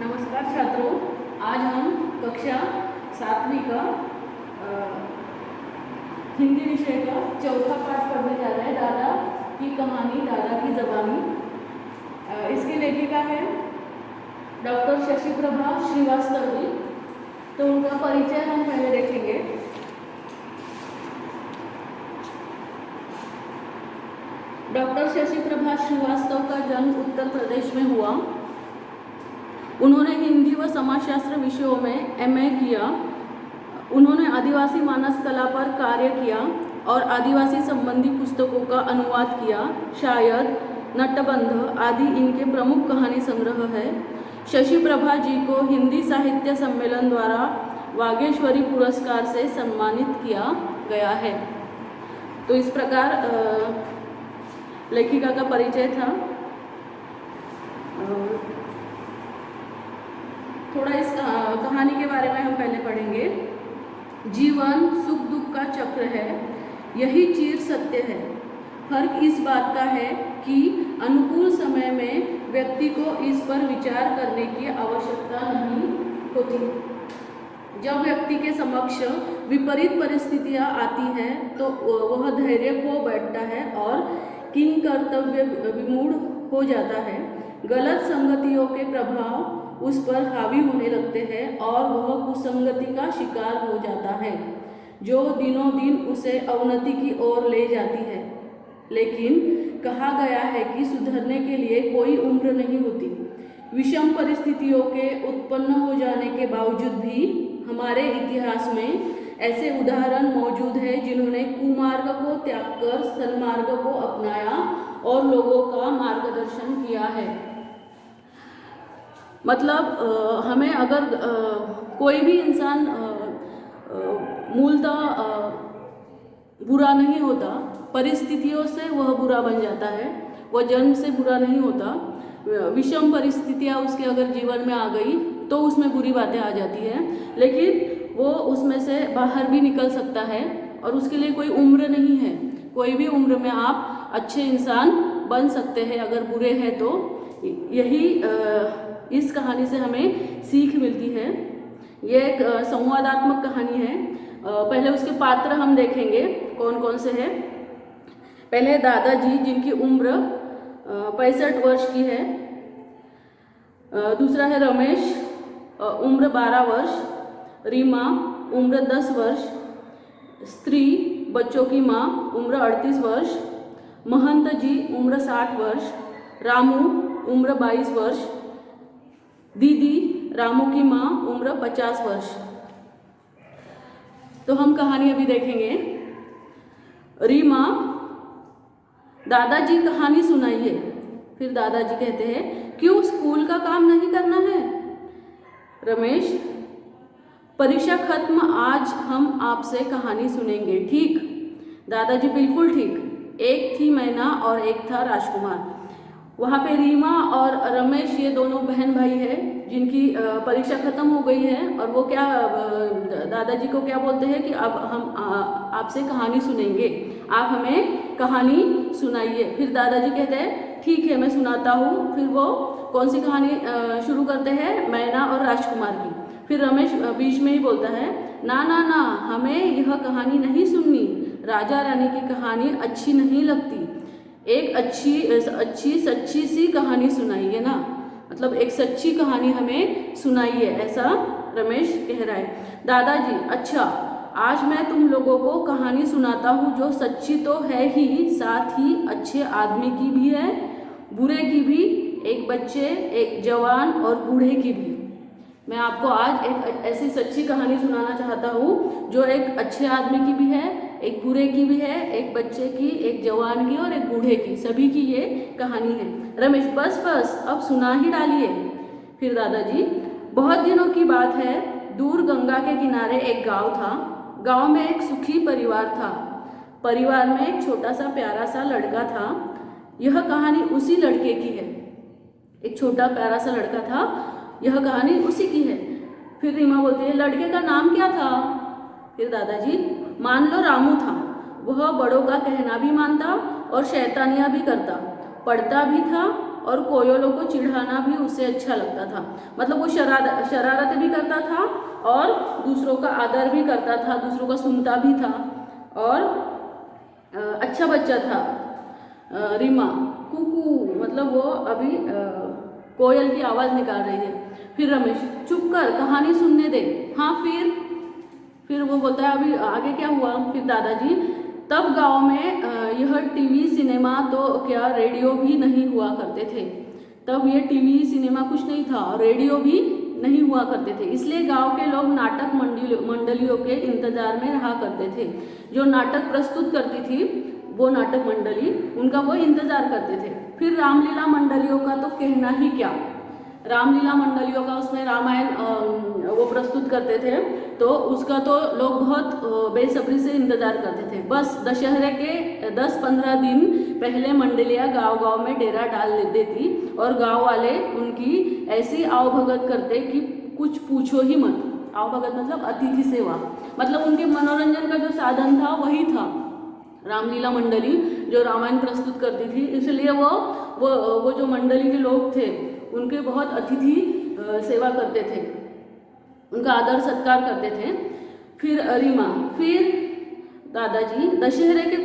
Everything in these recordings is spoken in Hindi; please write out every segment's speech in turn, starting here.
नमस्कार छात्रों, आज हम कक्षा 7वीं का हिंदी विषय का चौथा पाठ पढ़ने जा रहे हैं। दादा की कहानी, दादा की ज़बानी। इसकी लेखिका है डॉक्टर शशि प्रभा श्रीवास्तव जी। तो उनका परिचय हम पहले देखेंगे। डॉक्टर शशि प्रभा श्रीवास्तव का जन्म उत्तर प्रदेश में हुआ। उन्होंने हिंदी व समाजशास्त्र विषयों में एमए किया। उन्होंने आदिवासी मानस कला पर कार्य किया और आदिवासी संबंधी पुस्तकों का अनुवाद किया। शायद, नटबंध आदि इनके प्रमुख कहानी संग्रह है। शशि प्रभा जी को हिंदी साहित्य सम्मेलन द्वारा वागेश्वरी पुरस्कार से सम्मानित किया गया है। तो इस प्रकार लेखिका का परिचय था। थोड़ा इस कहानी के बारे में हम पहले पढ़ेंगे। जीवन सुख दुख का चक्र है, यही चीर सत्य है। फर्क इस बात का है कि अनुकूल समय में व्यक्ति को इस पर विचार करने की आवश्यकता नहीं होती। जब व्यक्ति के समक्ष विपरीत परिस्थितियां आती हैं तो वह धैर्य खो बैठता है और किन कर्तव्य विमूढ़ हो जाता है। गलत संगतियों के प्रभाव उस पर हावी होने लगते हैं और वह कुसंगति का शिकार हो जाता है, जो दिनों दिन उसे अवनति की ओर ले जाती है। लेकिन कहा गया है कि सुधरने के लिए कोई उम्र नहीं होती। विषम परिस्थितियों के उत्पन्न हो जाने के बावजूद भी हमारे इतिहास में ऐसे उदाहरण मौजूद हैं जिन्होंने कुमार्ग को त्याग कर सन्मार्ग को अपनाया और लोगों का मार्गदर्शन किया है। मतलब हमें अगर कोई भी इंसान मूलतः बुरा नहीं होता, परिस्थितियों से वह बुरा बन जाता है। वह जन्म से बुरा नहीं होता। विषम परिस्थितियाँ उसके अगर जीवन में आ गई तो उसमें बुरी बातें आ जाती हैं, लेकिन वो उसमें से बाहर भी निकल सकता है और उसके लिए कोई उम्र नहीं है। कोई भी उम्र में आप अच्छे इंसान बन सकते हैं अगर बुरे हैं तो। यही इस कहानी से हमें सीख मिलती है। ये एक संवादात्मक कहानी है। पहले उसके पात्र हम देखेंगे कौन कौन से हैं। पहले दादाजी जिनकी उम्र 65 वर्ष की है। दूसरा है रमेश, उम्र 12 वर्ष। रीमा, उम्र 10 वर्ष। स्त्री, बच्चों की माँ, उम्र 38 वर्ष। महंत जी, उम्र 60 वर्ष। रामू, उम्र 22 वर्ष। दीदी, रामू की माँ, उम्र 50 वर्ष। तो हम कहानी अभी देखेंगे। रीमा, दादाजी कहानी सुनाइए। फिर दादाजी कहते हैं, क्यों स्कूल का काम नहीं करना है? रमेश, परीक्षा खत्म, आज हम आपसे कहानी सुनेंगे, ठीक? दादाजी, बिल्कुल ठीक। एक थी मैना और एक था राजकुमार। वहाँ पे रीमा और रमेश, ये दोनों बहन भाई हैं जिनकी परीक्षा खत्म हो गई है और वो क्या दादाजी को क्या बोलते हैं कि अब हम आपसे कहानी सुनेंगे, आप हमें कहानी सुनाइए। फिर दादाजी कहते हैं, ठीक है, मैं सुनाता हूँ। फिर वो कौन सी कहानी शुरू करते हैं? मैना और राजकुमार की। फिर रमेश बीच में ही बोलता है, ना ना ना, हमें यह कहानी नहीं सुननी। राजा रानी की कहानी अच्छी नहीं लगती। एक अच्छी सच्ची सी कहानी सुनाइए ना, मतलब एक सच्ची कहानी हमें सुनाइए, ऐसा रमेश कह रहा है। दादाजी, अच्छा, आज मैं तुम लोगों को कहानी सुनाता हूँ जो सच्ची तो है ही, साथ ही अच्छे आदमी की भी है, बुरे की भी, एक बच्चे, एक जवान और बूढ़े की भी। मैं आपको आज एक ऐसी सच्ची कहानी सुनाना चाहता हूँ जो एक अच्छे आदमी की भी है, एक बुरे की भी है, एक बच्चे की, एक जवान की और एक बूढ़े की, सभी की ये कहानी है। रमेश, बस बस, अब सुना ही डालिए। फिर दादाजी, बहुत दिनों की बात है, दूर गंगा के किनारे एक गांव था। गांव में एक सुखी परिवार था। परिवार में एक छोटा सा प्यारा सा लड़का था। यह कहानी उसी लड़के की है। एक छोटा प्यारा सा लड़का था, यह कहानी उसी की है। फिर रीमा बोलती है, लड़के का नाम क्या था? फिर दादाजी, मान लो रामू था। वह बड़ों का कहना भी मानता और शैतानियाँ भी करता, पढ़ता भी था और कोयलों को चिढ़ाना भी उसे अच्छा लगता था। मतलब वो शरारत भी करता था और दूसरों का आदर भी करता था, दूसरों का सुनता भी था और अच्छा बच्चा था। रीमा कुकू, मतलब वो अभी कोयल की आवाज़ निकाल रही है। फिर रमेश, चुप कर, कहानी सुनने दे। हाँ फिर वो बोलता है अभी आगे क्या हुआ। फिर दादाजी, तब गांव में यह टीवी सिनेमा तो क्या रेडियो भी नहीं हुआ करते थे। तब ये टीवी सिनेमा कुछ नहीं था और रेडियो भी नहीं हुआ करते थे, इसलिए गांव के लोग नाटक मंडलियों के इंतजार में रहा करते थे। जो नाटक प्रस्तुत करती थी वो नाटक मंडली, उनका वो इंतजार करते थे। फिर रामलीला मंडलियों का तो कहना ही क्या। रामलीला मंडलियों का, उसमें रामायण वो प्रस्तुत करते थे, तो उसका तो लोग बहुत बेसब्री से इंतजार करते थे। बस दशहरे के 10-15 दिन पहले मंडलियाँ गांव-गांव में डेरा डाल देती और गांव वाले उनकी ऐसी आवभगत करते कि कुछ पूछो ही मत। आवभगत मतलब अतिथि सेवा, मतलब उनके मनोरंजन का जो साधन था वही था रामलीला मंडली, जो रामायण प्रस्तुत करती थी। इसलिए वो जो मंडली के लोग थे उनके बहुत अतिथि सेवा करते थे, उनका आदर सत्कार करते थे। फिर रीमा, फिर दादाजी, दशहरे के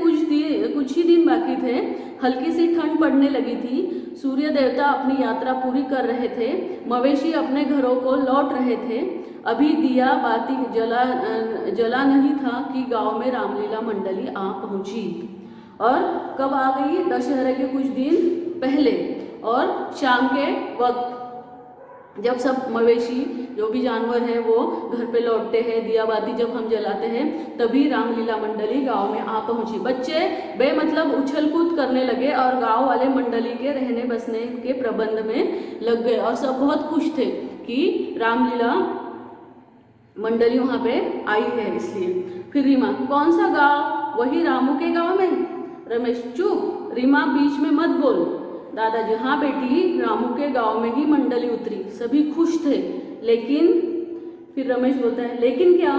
कुछ ही दिन बाकी थे। हल्की सी ठंड पड़ने लगी थी। सूर्य देवता अपनी यात्रा पूरी कर रहे थे। मवेशी अपने घरों को लौट रहे थे। अभी दिया बाती जला नहीं था कि गांव में रामलीला मंडली आ पहुंची। और कब आ गई? दशहरे के कुछ दिन पहले और शाम के वक्त, जब सब मवेशी जो भी जानवर हैं वो घर पे लौटते हैं, दिया बाती जब हम जलाते हैं, तभी रामलीला मंडली गांव में आ पहुंची। बच्चे बेमतलब उछल कूद करने लगे और गांव वाले मंडली के रहने बसने के प्रबंध में लग गए और सब बहुत खुश थे कि रामलीला मंडली वहाँ पे आई है इसलिए। फिर रीमा, कौन सा गाँव? वही रामू के गाँव में। रमेश, चुप, रीमा बीच में मत बोल। दादाजी, हाँ बेटी, रामू के गांव में ही मंडली उतरी, सभी खुश थे, लेकिन फिर रमेश बोलता है लेकिन क्या?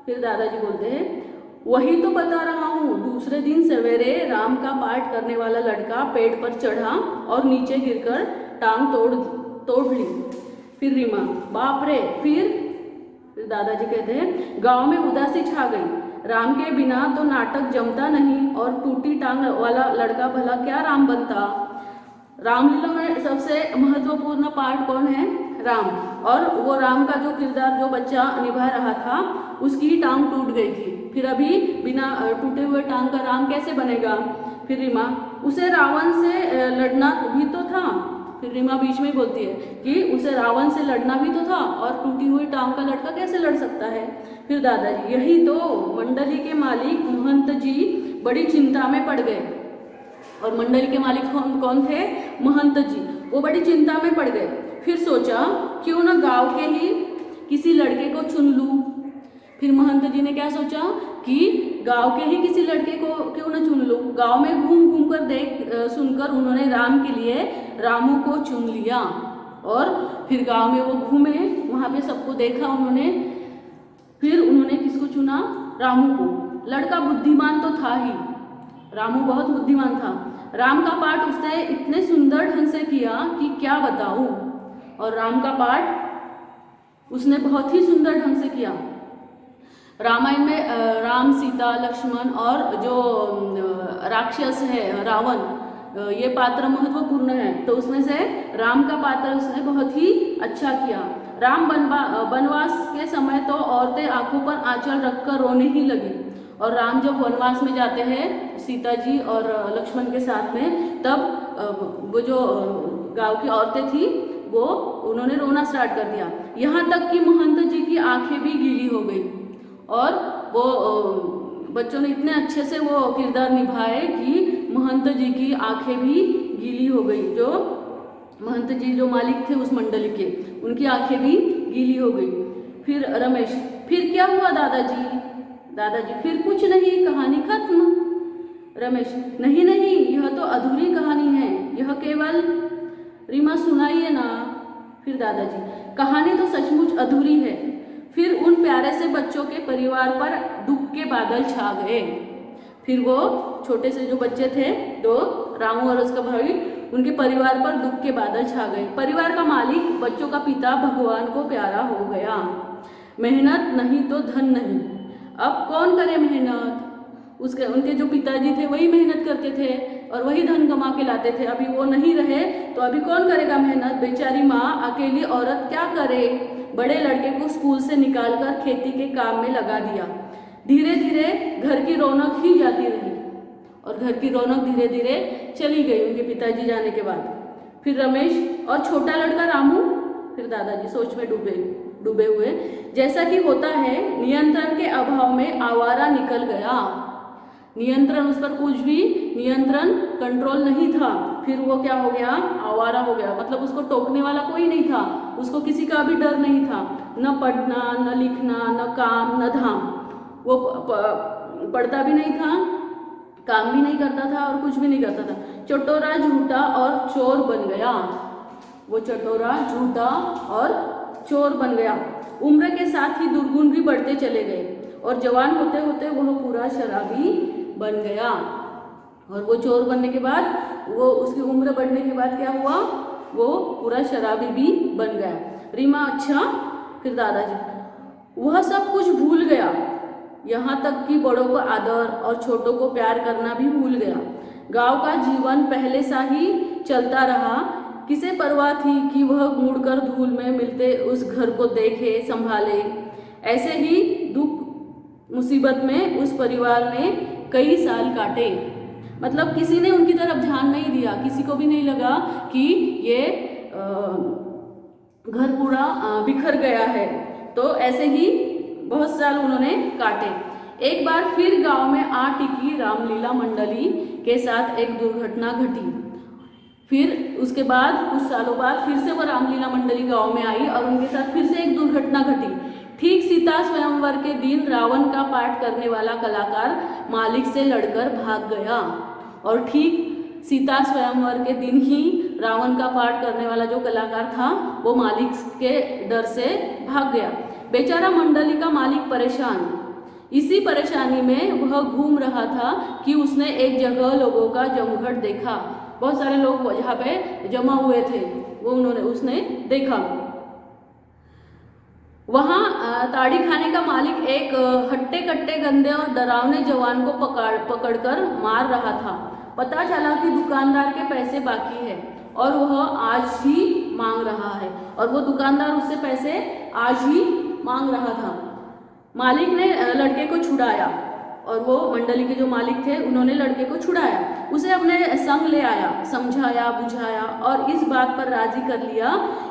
फिर दादाजी बोलते हैं वही तो बता रहा हूँ। दूसरे दिन सवेरे राम का पाठ करने वाला लड़का पेड़ पर चढ़ा और नीचे गिरकर टांग तोड़ ली। फिर रीमा, बाप रे। फिर दादाजी कहते हैं गांव में उदासी छा गई। राम के बिना तो नाटक जमता नहीं और टूटी टांग वाला लड़का भला क्या राम बनता। रामलीला में सबसे महत्वपूर्ण पार्ट कौन है? राम। और वो राम का जो किरदार जो बच्चा निभा रहा था उसकी ही टांग टूट गई थी। फिर अभी बिना टूटे हुए टांग का राम कैसे बनेगा? फिर रीमा, उसे रावण से लड़ना भी तो था। फिर रीमा बीच में बोलती है कि उसे रावण से लड़ना भी तो था और टूटी हुई टांग का लड़का कैसे लड़ सकता है। फिर दादाजी, यही तो मंडली के मालिक महंत जी बड़ी चिंता में पड़ गए। और मंडली के मालिक कौन थे? महंत जी। वो बड़ी चिंता में पड़ गए। फिर सोचा क्यों ना गांव के ही किसी लड़के को चुन लूं। फिर महंत जी ने क्या सोचा कि गांव के ही किसी लड़के को क्यों ना चुन लूं। गांव में घूम घूम कर सुनकर उन्होंने राम के लिए रामू को चुन लिया। और फिर गांव में वो घूमे, वहाँ पे सबको देखा उन्होंने। फिर उन्होंने किसको चुना? रामू को। लड़का बुद्धिमान तो था ही, रामू बहुत बुद्धिमान था। राम का पाठ उसने इतने सुंदर ढंग से किया कि क्या बताऊं। और राम का पाठ उसने बहुत ही सुंदर ढंग से किया। रामायण में राम, सीता, लक्ष्मण और जो राक्षस है रावण, ये पात्र महत्वपूर्ण है, तो उसमें से राम का पात्र उसने बहुत ही अच्छा किया। राम वनवास के समय तो औरतें आंखों पर आंचल रखकर रोने ही लगी। और राम जब वनवास में जाते हैं सीता जी और लक्ष्मण के साथ में, तब वो जो गांव की औरतें थी वो उन्होंने रोना स्टार्ट कर दिया। यहाँ तक कि महंत जी की आंखें भी गीली हो गई। और वो बच्चों ने इतने अच्छे से वो किरदार निभाए कि महंत जी की आंखें भी गीली हो गई। जो महंत जी जो मालिक थे उस मंडली के, उनकी आंखें भी गीली हो गई। फिर रमेश, फिर क्या हुआ दादाजी? दादाजी, फिर कुछ नहीं, कहानी खत्म। रमेश, नहीं नहीं, यह तो अधूरी कहानी है, यह केवल। रीमा, सुनाइए ना। फिर दादाजी, कहानी तो सचमुच अधूरी है। फिर उन प्यारे से बच्चों के परिवार पर दुख के बादल छा गए। फिर वो छोटे से जो बच्चे थे, तो रामू और उसका भाई, उनके परिवार पर दुख के बादल छा गए। परिवार का मालिक, बच्चों का पिता भगवान को प्यारा हो गया। मेहनत नहीं तो धन नहीं। अब कौन करे मेहनत? उनके जो पिताजी थे वही मेहनत करते थे और वही धन कमा के लाते थे। अभी वो नहीं रहे तो अभी कौन करेगा मेहनत? बेचारी माँ, अकेली औरत क्या करे? बड़े लड़के को स्कूल से निकालकर खेती के काम में लगा दिया। धीरे धीरे घर की रौनक ही जाती रही और घर की रौनक धीरे धीरे चली गई उनके पिताजी जाने के बाद। फिर रमेश और छोटा लड़का रामू, फिर दादाजी सोच में डूबे हुए। जैसा कि होता है, नियंत्रण के अभाव में आवारा निकल गया। नियंत्रण, उस पर कुछ भी नियंत्रण, कंट्रोल नहीं था। फिर वो क्या हो गया? आवारा हो गया। मतलब उसको टोकने वाला कोई नहीं था, उसको किसी का भी डर नहीं था। न पढ़ना, न लिखना, न काम, न धाम। वो पढ़ता भी नहीं था, काम भी नहीं करता था और कुछ भी नहीं करता था। चटोरा, झूठा और चोर बन गया। वो चटोरा, झूठा और चोर बन गया। उम्र के साथ ही दुर्गुण भी बढ़ते चले गए और जवान होते होते वह पूरा शराबी बन गया। और वो चोर बनने के बाद, वो उसकी उम्र बढ़ने के बाद क्या हुआ? वो पूरा शराबी भी बन गया। रीमा, अच्छा। फिर दादाजी, वह सब कुछ भूल गया, यहाँ तक कि बड़ों को आदर और छोटों को प्यार करना भी भूल गया। गांव का जीवन पहले सा ही चलता रहा। किसे परवाह थी कि वह मुड़कर धूल में मिलते उस घर को देखे, संभाले। ऐसे ही दुख मुसीबत में उस परिवार ने कई साल काटे। मतलब किसी ने उनकी तरफ ध्यान नहीं दिया, किसी को भी नहीं लगा कि ये घर पूरा बिखर गया है। तो ऐसे ही बहुत साल उन्होंने काटे। एक बार फिर गांव में आ टिकी रामलीला मंडली के साथ एक दुर्घटना घटी। फिर उसके बाद कुछ सालों बाद फिर से वो रामलीला मंडली गांव में आई और उनके साथ फिर से एक दुर्घटना घटी। ठीक सीता स्वयंवर के दिन रावण का पाठ करने वाला कलाकार मालिक से लड़कर भाग गया। और ठीक सीता स्वयंवर के दिन ही रावण का पाठ करने वाला जो कलाकार था वो मालिक के डर से भाग गया। बेचारा मंडली का मालिक परेशान। इसी परेशानी में वह घूम रहा था कि उसने एक जगह लोगों का जमघट देखा। बहुत सारे लोग यहाँ पे जमा हुए थे, वो उसने देखा। वहाँ ताड़ी खाने का मालिक एक हट्टे कट्टे, गंदे और डरावने जवान को पकड़कर मार रहा था। पता चला कि दुकानदार के पैसे बाकी है और वह आज ही मांग रहा है, और वो दुकानदार उससे पैसे आज ही मांग रहा था। मालिक ने लड़के को छुड़ाया और वो मंडली के जो मालिक थे उन्होंने लड़के को छुड़ाया, उसे अपने संग ले आया, समझाया बुझाया और इस बात पर राजी कर लिया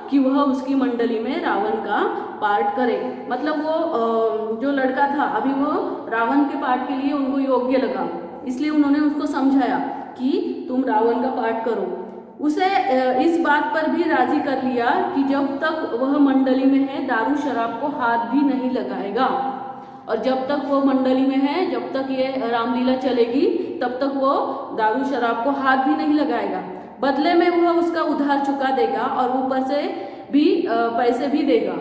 कि वह उसकी मंडली में रावण का पार्ट करे। मतलब वो जो लड़का था अभी वो रावण के पार्ट के लिए उनको योग्य लगा, इसलिए उन्होंने उसको समझाया कि तुम रावण का पार्ट करो। उसे इस बात पर भी राजी कर लिया कि जब तक वह मंडली में है दारू शराब को हाथ भी नहीं लगाएगा, और जब तक वो मंडली में है, जब तक ये रामलीला चलेगी तब तक वो दारू शराब को हाथ भी नहीं लगाएगा। बदले में वह उसका उधार चुका देगा और ऊपर से भी पैसे भी देगा,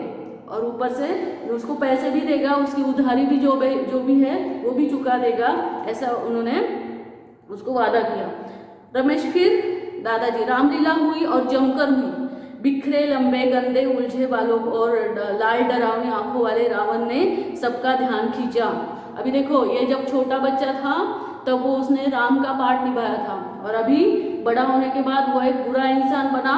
और ऊपर से उसको पैसे भी देगा, उसकी उधारी भी जो भी है वो भी चुका देगा। ऐसा उन्होंने उसको वादा किया। रमेश, फिर दादाजी, रामलीला हुई और जमकर हुई। बिखरे, लंबे, गंदे, उलझे बालों और लाल डरावनी आंखों वाले रावण ने सबका ध्यान खींचा। अभी देखो, ये जब छोटा बच्चा था तब वो उसने राम का पार्ट निभाया था, और अभी बड़ा होने के बाद वो एक बुरा इंसान बना।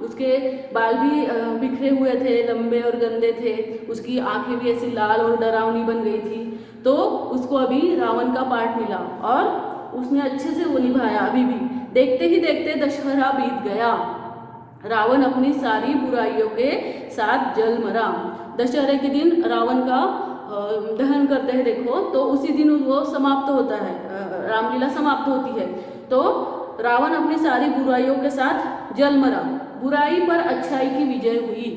उसके बाल भी बिखरे हुए थे, लंबे और गंदे थे, उसकी आंखें भी ऐसी लाल और डरावनी बन गई थी। तो उसको अभी रावण का पार्ट मिला और उसने अच्छे से वो निभाया। अभी भी देखते ही देखते दशहरा बीत गया। रावण अपनी सारी बुराइयों के साथ जल मरा। दशहरे के दिन रावण का दहन करते हैं, देखो, तो उसी दिन वो समाप्त होता है, रामलीला समाप्त होती है। तो रावण अपनी सारी बुराइयों के साथ जल मरा। बुराई पर अच्छाई की विजय हुई,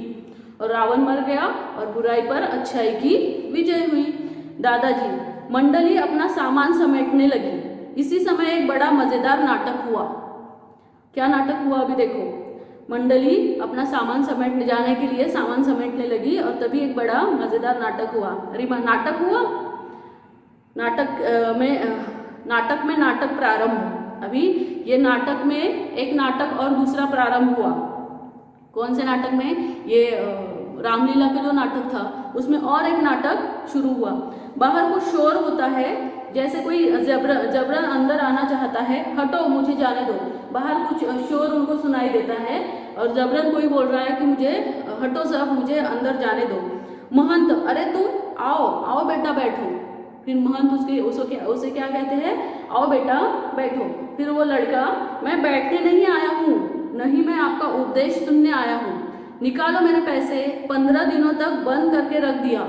और रावण मर गया और बुराई पर अच्छाई की विजय हुई। दादाजी, मंडली अपना सामान समेटने लगी। इसी समय एक बड़ा मजेदार नाटक हुआ। क्या नाटक हुआ? अभी देखो, मंडली अपना सामान समेटने जाने के लिए सामान समेटने लगी और तभी एक बड़ा मजेदार नाटक हुआ। रीमा, नाटक हुआ? नाटक में नाटक प्रारंभ। अभी ये नाटक में एक नाटक और दूसरा प्रारंभ हुआ। कौन से नाटक में? ये रामलीला का जो नाटक था उसमें और एक नाटक शुरू हुआ। बाहर कुछ शोर होता है, जैसे कोई जबरन अंदर आना चाहता है, हटो मुझे जाने दो। बाहर कुछ शोर उनको सुनाई देता है और जबरन कोई बोल रहा है कि मुझे हटो साहब, मुझे अंदर जाने दो। महंत, अरे तुम आओ आओ बेटा बैठो। फिर महंत उसे क्या कहते हैं? आओ बेटा बैठो। फिर वो लड़का, मैं बैठने नहीं आया हूँ, नहीं मैं आपका उपदेश सुनने आया हूँ, निकालो मेरे पैसे। 15 दिनों तक बंद करके रख दिया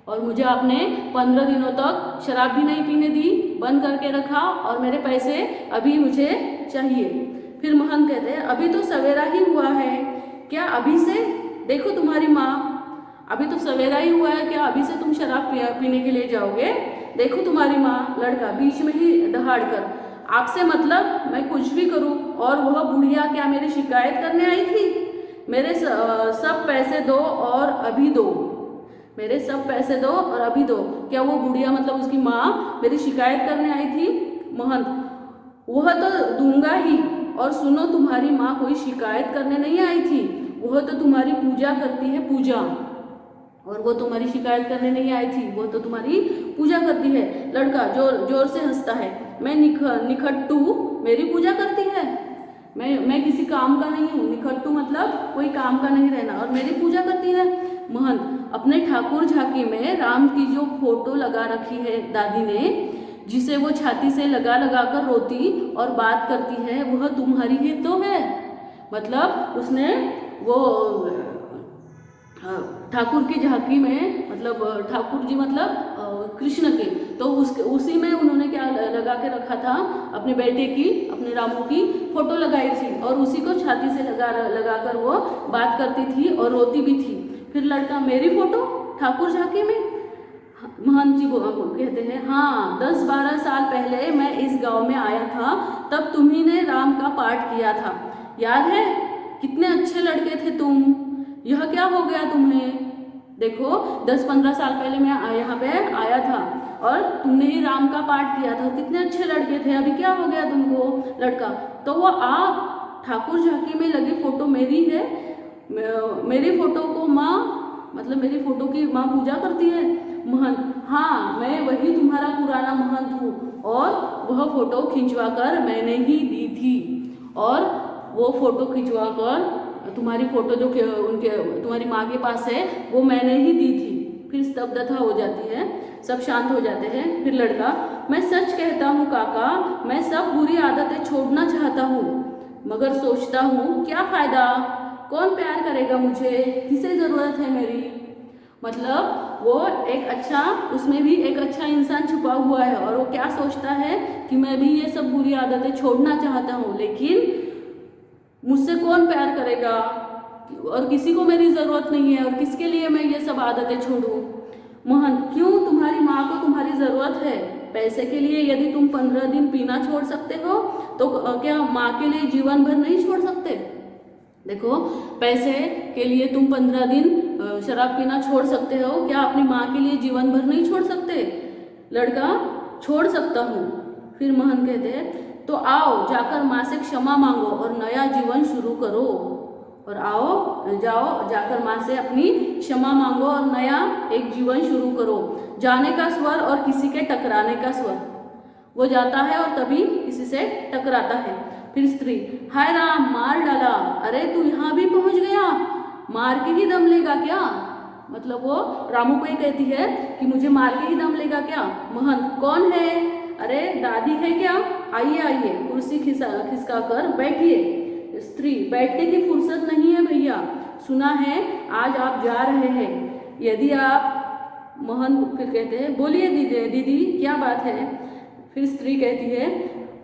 और मुझे आपने 15 दिनों तक शराब भी नहीं पीने दी, बंद करके रखा और मेरे पैसे अभी मुझे चाहिए। फिर महंत कहते हैं, अभी तो सवेरा ही हुआ है, क्या अभी से? देखो तुम्हारी माँ, अभी तो सवेरा ही हुआ है, क्या अभी से तुम शराब पीने के लिए जाओगे? देखो तुम्हारी माँ। लड़का बीच में ही दहाड़ कर, आपसे मतलब मैं कुछ भी करूं और वह बुढ़िया क्या मेरी शिकायत करने आई थी? मेरे सब पैसे दो और अभी दो, मेरे सब पैसे दो और अभी दो। क्या वो बुढ़िया मतलब उसकी माँ मेरी शिकायत करने आई थी? महंत, वह तो दूंगा ही, और सुनो तुम्हारी माँ कोई शिकायत करने नहीं आई थी, वह तो तुम्हारी पूजा करती है, पूजा। और वो तुम्हारी शिकायत करने नहीं आई थी, वो तो तुम्हारी पूजा करती है। लड़का जोर जोर से हंसता है, मैं निखट्टू, मेरी पूजा करती है? मैं किसी काम का नहीं हूँ। निखट्टू मतलब कोई काम का नहीं रहना, और मेरी पूजा करती है। महंत, अपने ठाकुर झांकी में राम की जो फोटो लगा रखी है दादी ने, जिसे वो छाती से लगा लगा कर रोती और बात करती है, वह तुम्हारी ही तो है। मतलब उसने वो ठाकुर की झांकी में, मतलब ठाकुर जी मतलब कृष्ण के, तो उसी में उन्होंने क्या लगा के रखा था? अपने बेटे की, अपने रामू की फोटो लगाई थी और उसी को छाती से लगा कर वो बात करती थी और रोती भी थी। फिर लड़का, मेरी फोटो ठाकुर झांकी में? महंत जी कहते हैं, हाँ 10-12 साल पहले मैं इस गांव में आया था, तब तुम्ही ने राम का पाठ किया था, याद है? कितने अच्छे लड़के थे तुम, यह क्या हो गया तुम्हें? देखो 10-15 साल पहले मैं यहाँ पे आया था और तुमने ही राम का पाठ किया था, कितने अच्छे लड़के थे, अभी क्या हो गया तुमको? लड़का, तो वो आप ठाकुर झांकी में लगी फोटो मेरी है, मेरी फोटो को माँ, मतलब मेरी फोटो की माँ पूजा करती है। महंत, हाँ मैं वही तुम्हारा पुराना महंत हूँ और वह फोटो खिंचवा कर मैंने ही दी थी, और वो फोटो खिंचवा कर तुम्हारी फोटो जो उनके तुम्हारी माँ के पास है वो मैंने ही दी थी। फिर स्तब्धता हो जाती है, सब शांत हो जाते हैं। फिर लड़का, मैं सच कहता हूँ काका, मैं सब बुरी आदतें छोड़ना चाहता हूँ, मगर सोचता हूँ क्या फायदा, कौन प्यार करेगा मुझे, किसे ज़रूरत है मेरी? मतलब वो एक अच्छा, उसमें भी एक अच्छा इंसान छुपा हुआ है और वो क्या सोचता है कि मैं भी ये सब बुरी आदतें छोड़ना चाहता हूँ, लेकिन मुझसे कौन प्यार करेगा और किसी को मेरी ज़रूरत नहीं है, और किसके लिए मैं ये सब आदतें छोड़ूं? महंत, क्यों? तुम्हारी माँ को तुम्हारी ज़रूरत है पैसे के लिए। यदि तुम 15 दिन पीना छोड़ सकते हो तो क्या माँ के लिए जीवन भर नहीं छोड़ सकते? देखो, पैसे के लिए तुम 15 दिन शराब पीना छोड़ सकते हो, क्या अपनी माँ के लिए जीवन भर नहीं छोड़ सकते? लड़का, छोड़ सकता हूँ। फिर महंत कहते हैं, तो आओ जाकर माँ से क्षमा मांगो और नया जीवन शुरू करो, और जाओ जाकर माँ से अपनी क्षमा मांगो और नया एक जीवन शुरू करो। जाने का स्वर और किसी के टकराने का स्वर, वो जाता है और तभी किसी से टकराता है। फिर स्त्री, हाय राम, मार डाला, अरे तू यहाँ भी पहुँच गया, मार के ही दम लेगा क्या? मतलब वो रामू को ही कहती है कि मुझे मार के ही दम लेगा क्या? महंत, कौन है? अरे दादी है क्या? आइए आइए, कुर्सी खिसका कर बैठिए। स्त्री, बैठने की फुर्सत नहीं है भैया, सुना है आज आप जा रहे हैं, यदि आप। महंत फिर कहते हैं, बोलिए दीदी क्या बात है? फिर स्त्री कहती है,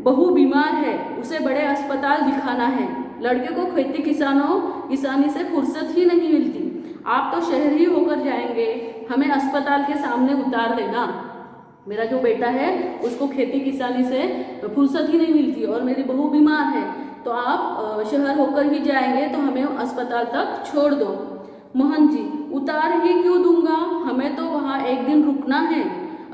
बहू बीमार है, उसे बड़े अस्पताल दिखाना है, लड़के को खेती किसानी से फुर्सत ही नहीं मिलती, आप तो शहरी होकर जाएंगे, हमें अस्पताल के सामने उतार देना। मेरा जो बेटा है उसको खेती किसानी से फुर्सत ही नहीं मिलती और मेरी बहू बीमार है, तो आप शहर होकर ही जाएंगे तो हमें अस्पताल तक छोड़ दो। महंत जी, उतार ही क्यों दूंगा, हमें तो वहाँ एक दिन रुकना है,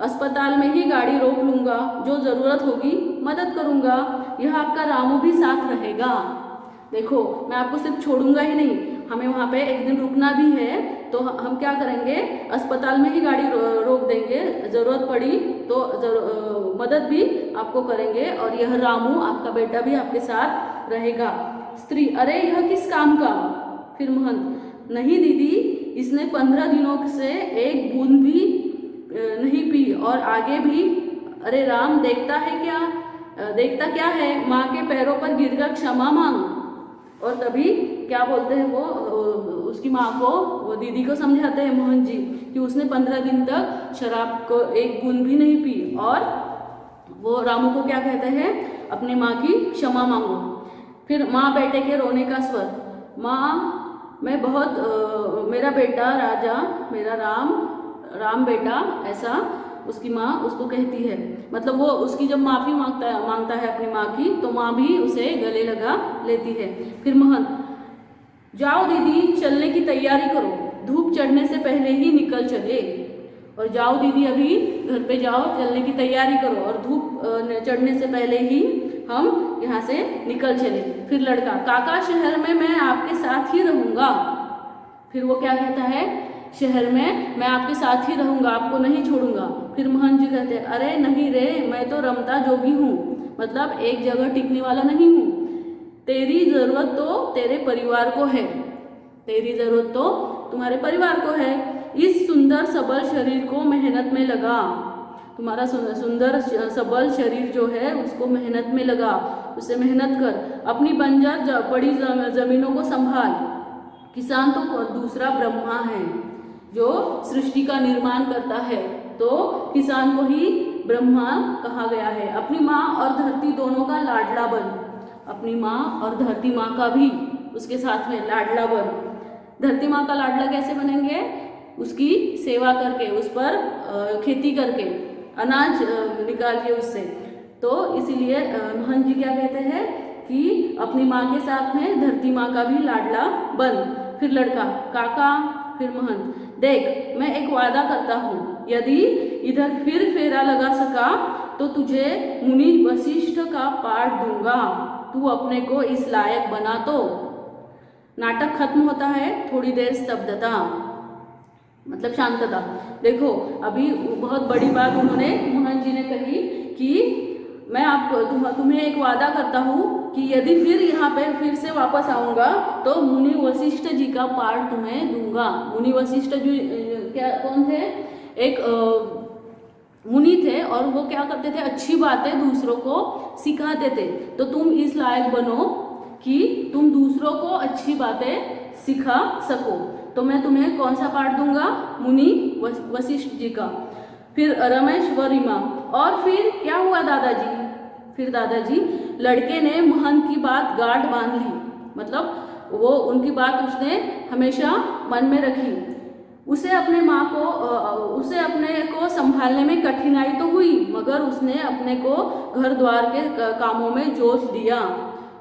अस्पताल में ही गाड़ी रोक लूँगा, जो ज़रूरत होगी मदद करूँगा। यह आपका रामू भी साथ रहेगा। देखो मैं आपको सिर्फ छोड़ूंगा ही नहीं, हमें वहाँ पे एक दिन रुकना भी है, तो हम क्या करेंगे, अस्पताल में ही गाड़ी रोक देंगे, ज़रूरत पड़ी तो मदद भी आपको करेंगे, और यह रामू आपका बेटा भी आपके साथ रहेगा। स्त्री, अरे यह किस काम का? फिर महंत, नहीं दीदी, इसने 15 दिनों से एक बूंद भी नहीं पी और आगे भी। अरे राम, देखता क्या है, माँ के पैरों पर गिरकर क्षमा मांग। और तभी क्या बोलते हैं वो, उसकी माँ को, वो दीदी को समझाते हैं मोहन जी कि उसने 15 दिन तक शराब को एक बूंद भी नहीं पी, और वो रामू को क्या कहते हैं, अपनी माँ की क्षमा मांगो। फिर माँ बेटे के रोने का स्वर, माँ मैं बहुत मेरा बेटा राजा, मेरा राम बेटा, ऐसा उसकी माँ उसको कहती है। मतलब वो उसकी जब माफ़ी मांगता है अपनी माँ की, तो माँ भी उसे गले लगा लेती है। फिर महंत, जाओ दीदी, चलने की तैयारी करो, धूप चढ़ने से पहले ही निकल चले। और जाओ दीदी, अभी घर पे जाओ, चलने की तैयारी करो, और धूप चढ़ने से पहले ही हम यहाँ से निकल चले। फिर लड़का, काका शहर में मैं आपके साथ ही रहूँगा। फिर वो क्या कहता है, शहर में मैं आपके साथ ही रहूँगा, आपको नहीं छोड़ूंगा। फिर मोहन जी कहते हैं, अरे नहीं रे, मैं तो रमता जोगी हूँ, मतलब एक जगह टिकने वाला नहीं हूँ। तेरी ज़रूरत तो तेरे परिवार को है, तेरी ज़रूरत तो तुम्हारे परिवार को है। इस सुंदर सबल शरीर को मेहनत में लगा, तुम्हारा सुंदर सबल शरीर जो है उसको मेहनत में लगा, उसे मेहनत कर। अपनी बंजर पड़ी जमीनों को संभाल। किसान तो दूसरा ब्रह्मा है जो सृष्टि का निर्माण करता है, तो किसान को ही ब्रह्मा कहा गया है। अपनी माँ और धरती दोनों का लाडला बन, अपनी माँ और धरती माँ का भी उसके साथ में लाडला बन। धरती माँ का लाडला कैसे बनेंगे, उसकी सेवा करके, उस पर खेती करके, अनाज निकाल के उससे। तो इसीलिए मोहन जी क्या कहते हैं कि अपनी माँ के साथ में धरती माँ का भी लाडला बन। फिर लड़का, काका। फिर महंत, देख मैं एक वादा करता हूँ, यदि इधर फिर फेरा लगा सका तो तुझे मुनि वशिष्ठ का पाठ दूंगा, तू अपने को इस लायक बना। तो नाटक खत्म होता है, थोड़ी देर स्तब्धता, मतलब शांतता। देखो अभी बहुत बड़ी बात उन्होंने, मोहन जी ने कही कि मैं आपको तुम्हें एक वादा करता हूँ कि यदि फिर यहाँ पे फिर से वापस आऊँगा तो मुनि वशिष्ठ जी का पाठ तुम्हें दूंगा। मुनि वशिष्ठ जी क्या कौन थे, एक मुनि थे, और वो क्या करते थे, अच्छी बातें दूसरों को सिखाते थे। तो तुम इस लायक बनो कि तुम दूसरों को अच्छी बातें सिखा सको, तो मैं तुम्हें कौन सा पाठ दूंगा, मुनि वशिष्ठ जी का। फिर रमेश व रीमा, और फिर क्या हुआ दादाजी? फिर दादाजी, लड़के ने महंत की बात गांठ बांध ली, मतलब वो उनकी बात उसने हमेशा मन में रखी। उसे अपने को संभालने में कठिनाई तो हुई, मगर उसने अपने को घर द्वार के कामों में जोश दिया।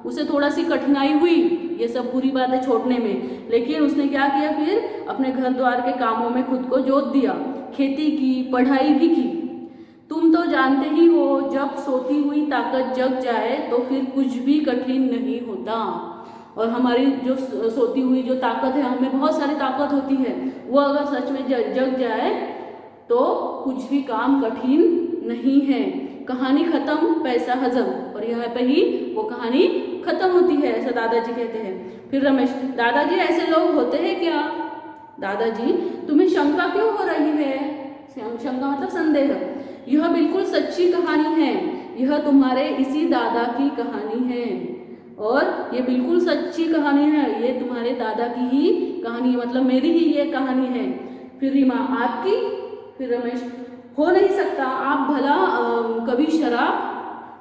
उसे थोड़ा सी कठिनाई हुई ये सब बुरी बातें छोड़ने में, लेकिन उसने क्या किया, फिर अपने घर द्वार के कामों में खुद को जोत दिया, खेती की, पढ़ाई भी की। तुम तो जानते ही हो, जब सोती हुई ताकत जग जाए तो फिर कुछ भी कठिन नहीं होता। और हमारी जो सोती हुई जो ताकत है, हमें बहुत सारी ताकत होती है, वो अगर सच में जग जाए तो कुछ भी काम कठिन नहीं है। कहानी खत्म, पैसा हजम, और यहाँ पे ही वो कहानी खत्म होती है, ऐसा दादाजी कहते हैं। फिर रमेश, दादाजी ऐसे लोग होते हैं क्या? दादाजी, तुम्हें शंका क्यों हो रही है? शंका मतलब संदेह। यह बिल्कुल सच्ची कहानी है, यह तुम्हारे इसी दादा की कहानी है, और ये बिल्कुल सच्ची कहानी है, ये तुम्हारे दादा की ही कहानी है, मतलब मेरी ही ये कहानी है। फिर रीमा, आपकी? फिर रमेश, हो नहीं सकता, आप भला कभी शराब?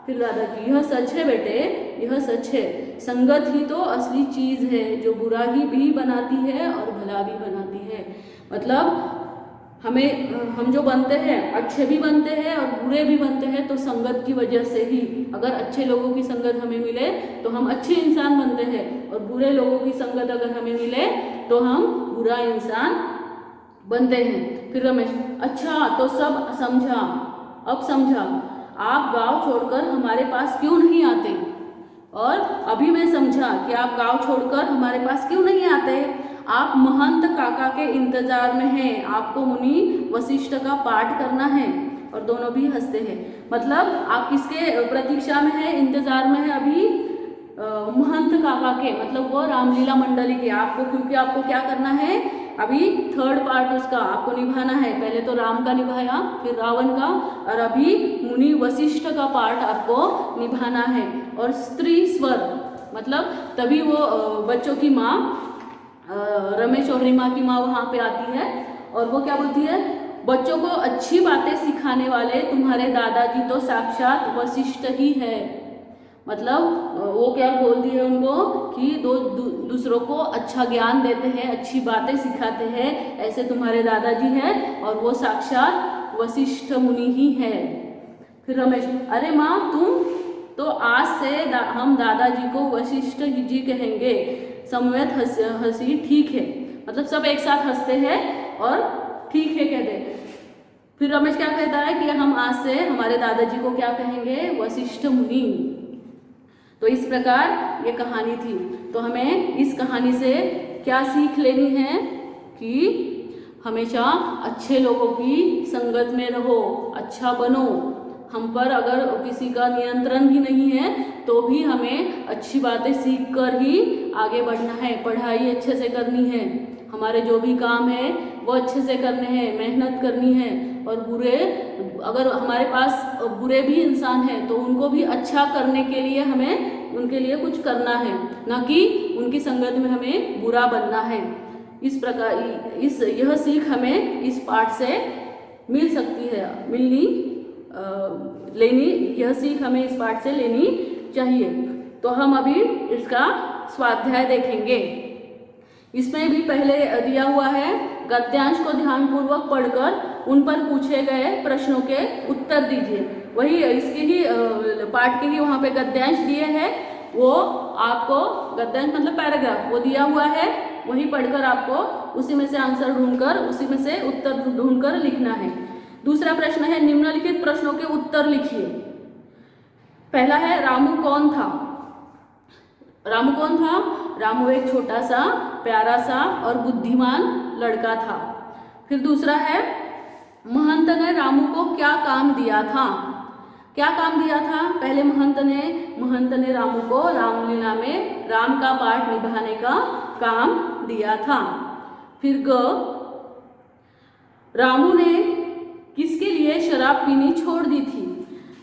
फिर दादाजी, यह सच है बेटे, यह सच है, संगत ही तो असली चीज है, जो बुरा ही भी बनाती है और भला भी बनाती है। मतलब हम जो बनते हैं, अच्छे भी बनते हैं और बुरे भी बनते हैं, तो संगत की वजह से ही। अगर अच्छे लोगों की संगत हमें मिले तो हम अच्छे इंसान बनते हैं, और बुरे लोगों की संगत अगर हमें मिले तो हम बुरा इंसान बनते हैं। फिर रमेश, अच्छा तो सब समझा, अब समझा। आप गांव छोड़कर हमारे पास क्यों नहीं आते। और अभी मैं समझा कि आप गांव छोड़कर हमारे पास क्यों नहीं आते। आप महंत काका के इंतजार में हैं, आपको मुनि वशिष्ठ का पाठ करना है। और दोनों भी हंसते हैं। मतलब आप किसके प्रतीक्षा में है, इंतजार में है अभी, महंत काका के, मतलब वो रामलीला मंडली के। आपको क्योंकि आपको क्या करना है, अभी थर्ड पार्ट उसका आपको निभाना है। पहले तो राम का निभाया, फिर रावण का, और अभी मुनि वशिष्ठ का पार्ट आपको निभाना है। और स्त्री स्वर मतलब तभी वो बच्चों की माँ, रमेश और रीमा की माँ वहाँ पे आती है और वो क्या बोलती है, बच्चों को अच्छी बातें सिखाने वाले तुम्हारे दादाजी तो साक्षात वशिष्ठ ही है। मतलब वो क्या बोलती है उनको कि दूसरों को अच्छा ज्ञान देते हैं, अच्छी बातें सिखाते हैं, ऐसे तुम्हारे दादाजी हैं और वो साक्षात वशिष्ठ मुनि ही है। फिर रमेश, अरे माँ तुम तो आज से हम दादाजी को वशिष्ठ जी कहेंगे। समवेत हंसी ठीक है, मतलब सब एक साथ हंसते हैं और ठीक है कहते हैं। फिर रमेश क्या कहता है कि हम आज से हमारे दादाजी को क्या कहेंगे, वशिष्ठ मुनि। तो इस प्रकार ये कहानी थी। तो हमें इस कहानी से क्या सीख लेनी है कि हमेशा अच्छे लोगों की संगत में रहो, अच्छा बनो। हम पर अगर किसी का नियंत्रण भी नहीं है तो भी हमें अच्छी बातें सीख कर ही आगे बढ़ना है, पढ़ाई अच्छे से करनी है, हमारे जो भी काम है वो अच्छे से करने हैं, मेहनत करनी है। और बुरे, अगर हमारे पास बुरे भी इंसान हैं तो उनको भी अच्छा करने के लिए हमें उनके लिए कुछ करना है, ना कि उनकी संगत में हमें बुरा बनना है। इस प्रकार यह सीख हमें इस पाठ से मिल सकती है, लेनी, यह सीख हमें इस पाठ से लेनी चाहिए। तो हम अभी इसका स्वाध्याय देखेंगे। इसमें भी पहले दिया हुआ है, गद्यांश को ध्यानपूर्वक पढ़कर उन पर पूछे गए प्रश्नों के उत्तर दीजिए। वही इसके ही पाठ के ही वहाँ पे गद्यांश दिए हैं, वो आपको गद्यांश मतलब पैराग्राफ वो दिया हुआ है, वही पढ़कर आपको उसी में से आंसर ढूंढकर, उसी में से उत्तर ढूंढकर लिखना है। दूसरा प्रश्न है, निम्नलिखित प्रश्नों के उत्तर लिखिए। पहला है, रामू कौन था। रामू कौन था? रामू एक छोटा सा प्यारा सा और बुद्धिमान लड़का था। फिर दूसरा है, महंत ने रामू को क्या काम दिया था। क्या काम दिया था? पहले महंत ने रामू को रामलीला में राम का पाठ निभाने का काम दिया था। फिर रामू ने किसके लिए शराब पीनी छोड़ दी थी।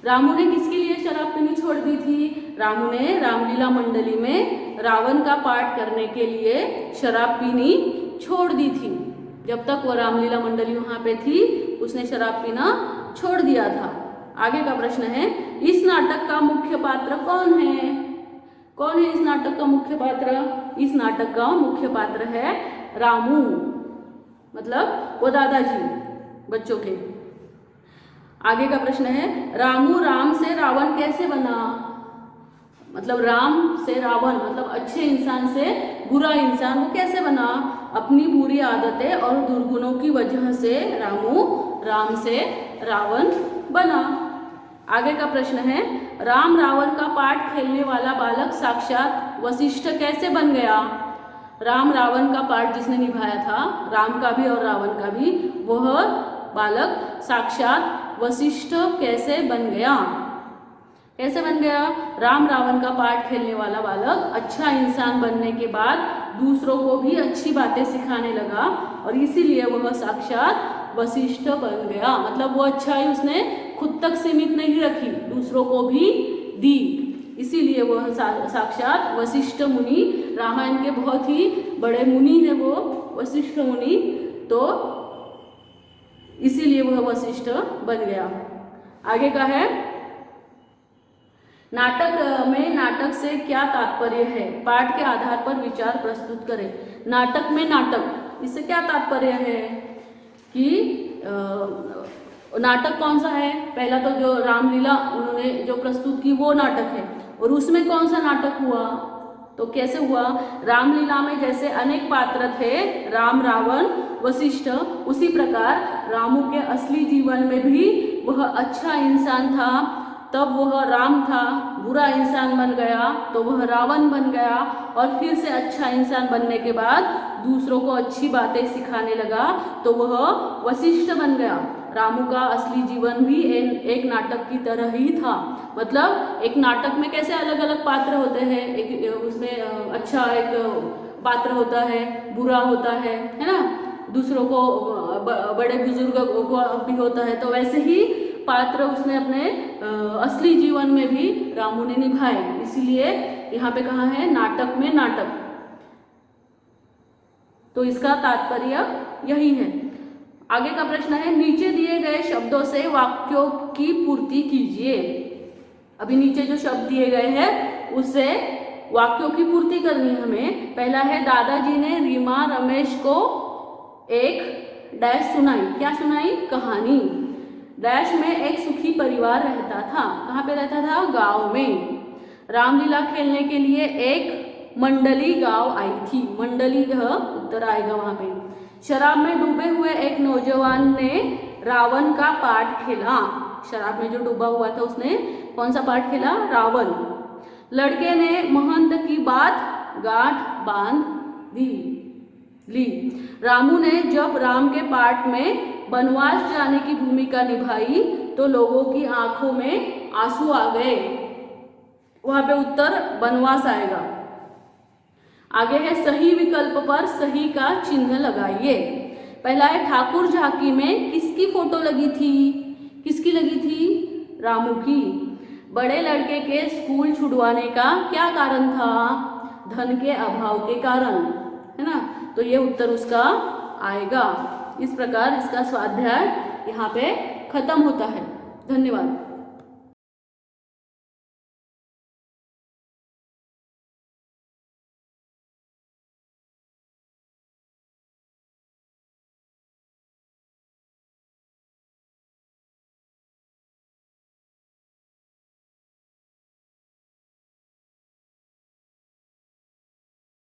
रामू ने किसके लिए शराब पीनी छोड़ दी थी? रामू ने रामलीला मंडली में रावण का पाठ करने के लिए शराब पीनी छोड़ दी थी। जब तक वो रामलीला मंडली वहाँ पे थी उसने शराब पीना छोड़ दिया था। आगे का प्रश्न है, इस नाटक का मुख्य पात्र कौन है। कौन है इस नाटक का मुख्य पात्र? इस नाटक का मुख्य पात्र है रामू, मतलब वो दादाजी बच्चों के। आगे का प्रश्न है, रामू राम से रावण कैसे बना। मतलब राम से रावण, मतलब अच्छे इंसान से बुरा इंसान वो कैसे बना। अपनी बुरी आदतें और दुर्गुणों की वजह से रामू राम से रावण बना। आगे का प्रश्न है, राम रावण का पाठ खेलने वाला बालक साक्षात वशिष्ठ कैसे बन गया। राम रावण का पाठ जिसने निभाया था, राम का भी और रावण का भी, वह बालक साक्षात वशिष्ठ कैसे बन गया। कैसे बन गया? राम रावण का पाठ खेलने वाला बालक अच्छा इंसान बनने के बाद दूसरों को भी अच्छी बातें सिखाने लगा और इसीलिए वह साक्षात वशिष्ठ बन गया। मतलब वो अच्छाई उसने खुद तक सीमित नहीं रखी, दूसरों को भी दी, इसीलिए वह साक्षात वशिष्ठ मुनि, रामायण के बहुत ही बड़े मुनि है वो वशिष्ठ मुनि, तो इसीलिए वह वशिष्ठ बन गया। आगे का है, नाटक में नाटक से क्या तात्पर्य है। पाठ के आधार पर विचार प्रस्तुत करें। नाटक में नाटक, इससे क्या तात्पर्य है कि नाटक कौन सा है। पहला तो जो रामलीला उन्होंने जो प्रस्तुत की वो नाटक है, और उसमें कौन सा नाटक हुआ, तो कैसे हुआ। रामलीला में जैसे अनेक पात्र थे, राम रावण वशिष्ठ, उसी प्रकार रामू के असली जीवन में भी वह अच्छा इंसान था तब वह राम था, बुरा इंसान बन गया तो वह रावण बन गया, और फिर से अच्छा इंसान बनने के बाद दूसरों को अच्छी बातें सिखाने लगा तो वह वशिष्ठ बन गया। रामू का असली जीवन भी एक नाटक की तरह ही था। मतलब एक नाटक में कैसे अलग अलग पात्र होते हैं, एक उसमें अच्छा एक पात्र होता है, बुरा होता है ना, दूसरों को बड़े बुजुर्गों को भी होता है, तो वैसे ही पात्र उसने अपने असली जीवन में भी रामू ने निभाए। इसीलिए यहाँ पे कहा है नाटक में नाटक। तो इसका तात्पर्य यही है। आगे का प्रश्न है, नीचे दिए गए शब्दों से वाक्यों की पूर्ति कीजिए। अभी नीचे जो शब्द दिए गए हैं उससे वाक्यों की पूर्ति करनी है हमें। पहला है, दादाजी ने रीमा रमेश को एक डैश सुनाई। क्या सुनाई? कहानी। डैश में एक सुखी परिवार रहता था। कहाँ पे रहता था? गांव में। रामलीला खेलने के लिए एक मंडली गांव आई थी। मंडली उत्तर आएगा वहां पे। शराब में डूबे हुए एक नौजवान ने रावण का पार्ट खेला। शराब में जो डूबा हुआ था उसने कौन सा पार्ट खेला? रावण। लड़के ने महंत की बात गांठ बांध ली। रामू ने जब राम के पार्ट में वनवास जाने की भूमिका निभाई तो लोगों की आंखों में आंसू आ गए। वहां पे उत्तर वनवास आएगा। आगे है, सही विकल्प पर सही का चिन्ह लगाइए। पहला है, ठाकुर झांकी में किसकी फोटो लगी थी? किसकी लगी थी? रामू की। बड़े लड़के के स्कूल छुड़वाने का क्या कारण था? धन के अभाव के कारण, है ना। तो ये उत्तर उसका आएगा। इस प्रकार इसका स्वाध्याय यहाँ पे खत्म होता है। धन्यवाद।